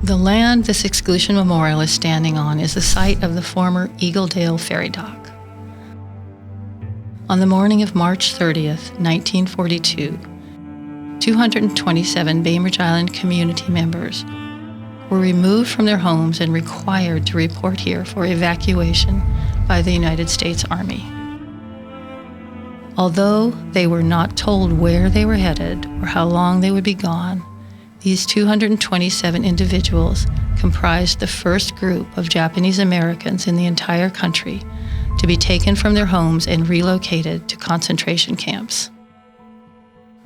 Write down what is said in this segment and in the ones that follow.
The land this Exclusion Memorial is standing on is the site of the former Eagledale ferry dock. On the morning of March 30th, 1942, 227 Bainbridge Island community members were removed from their homes and required to report here for evacuation by the United States Army. Although they were not told where they were headed or how long they would be gone, these 227 individuals comprised the first group of Japanese Americans in the entire country to be taken from their homes and relocated to concentration camps.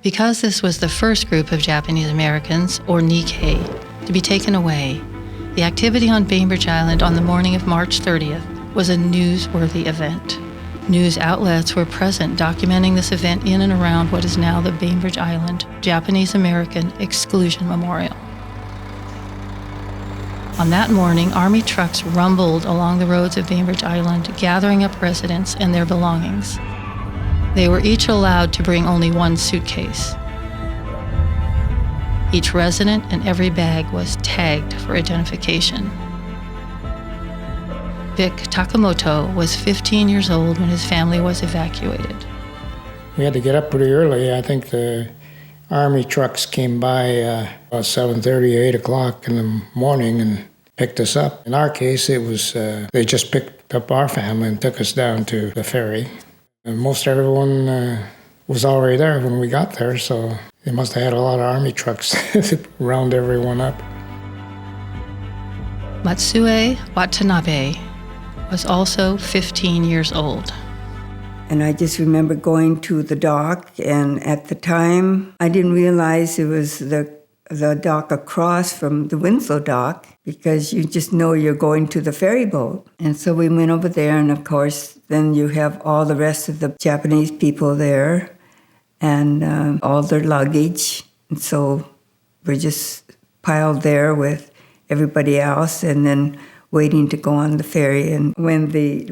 Because this was the first group of Japanese Americans, or Nikkei, to be taken away, the activity on Bainbridge Island on the morning of March 30th was a newsworthy event. News outlets were present documenting this event in and around what is now the Bainbridge Island Japanese American Exclusion Memorial. On that morning, Army trucks rumbled along the roads of Bainbridge Island, gathering up residents and their belongings. They were each allowed to bring only one suitcase. Each resident and every bag was tagged for identification. Vic Takamoto was 15 years old when his family was evacuated. We had to get up pretty early. I think the Army trucks came by about 7:30, 8 o'clock in the morning and picked us up. In our case, it was they just picked up our family and took us down to the ferry. And most everyone was already there when we got there, so they must have had a lot of Army trucks to round everyone up. Matsue Watanabe was also 15 years old. And I just remember going to the dock, and at the time, I didn't realize it was the dock across from the Winslow dock, because you just know you're going to the ferry boat. And so we went over there, and of course, then you have all the rest of the Japanese people there, and all their luggage. And so we're just piled there with everybody else, and then waiting to go on the ferry. And when the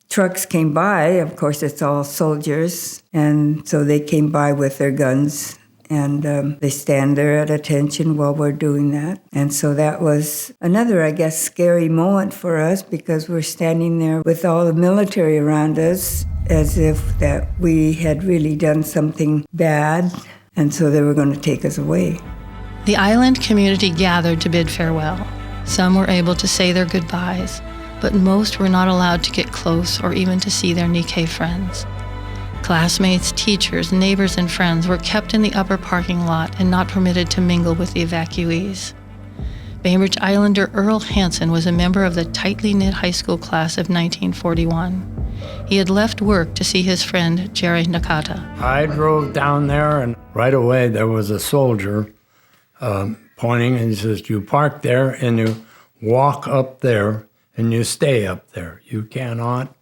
trucks came by, of course, it's all soldiers, and so they came by with their guns, and they stand there at attention while we're doing that. And so that was another, I guess, scary moment for us, because we're standing there with all the military around us, as if that we had really done something bad, and so they were going to take us away. The island community gathered to bid farewell. Some were able to say their goodbyes, but most were not allowed to get close or even to see their Nikkei friends. Classmates, teachers, neighbors, and friends were kept in the upper parking lot and not permitted to mingle with the evacuees. Bainbridge Islander Earl Hansen was a member of the tightly knit high school class of 1941. He had left work to see his friend Jerry Nakata. I drove down there, and right away there was a soldier pointing, and he says, "You park there and you walk up there and you stay up there. You cannot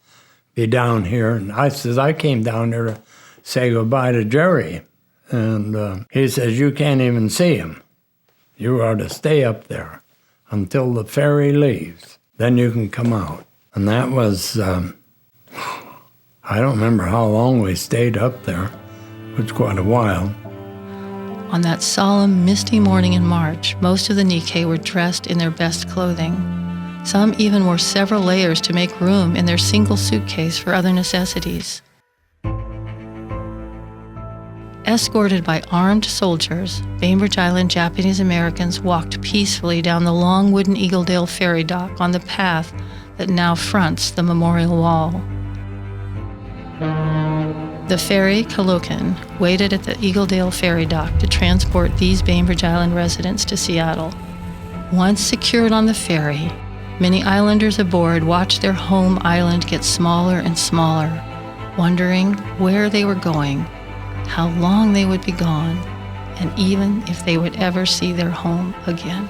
be down here." And I says, "I came down there to say goodbye to Jerry." And he says, "You can't even see him. You are to stay up there until the ferry leaves. Then you can come out." And that was, I don't remember how long we stayed up there. It was quite a while. On that solemn, misty morning in March, most of the Nikkei were dressed in their best clothing. Some even wore several layers to make room in their single suitcase for other necessities. Escorted by armed soldiers, Bainbridge Island Japanese Americans walked peacefully down the long wooden Eagledale ferry dock on the path that now fronts the memorial wall. The ferry, Kehloken, waited at the Eagledale ferry dock to transport these Bainbridge Island residents to Seattle. Once secured on the ferry, many islanders aboard watched their home island get smaller and smaller, wondering where they were going, how long they would be gone, and even if they would ever see their home again.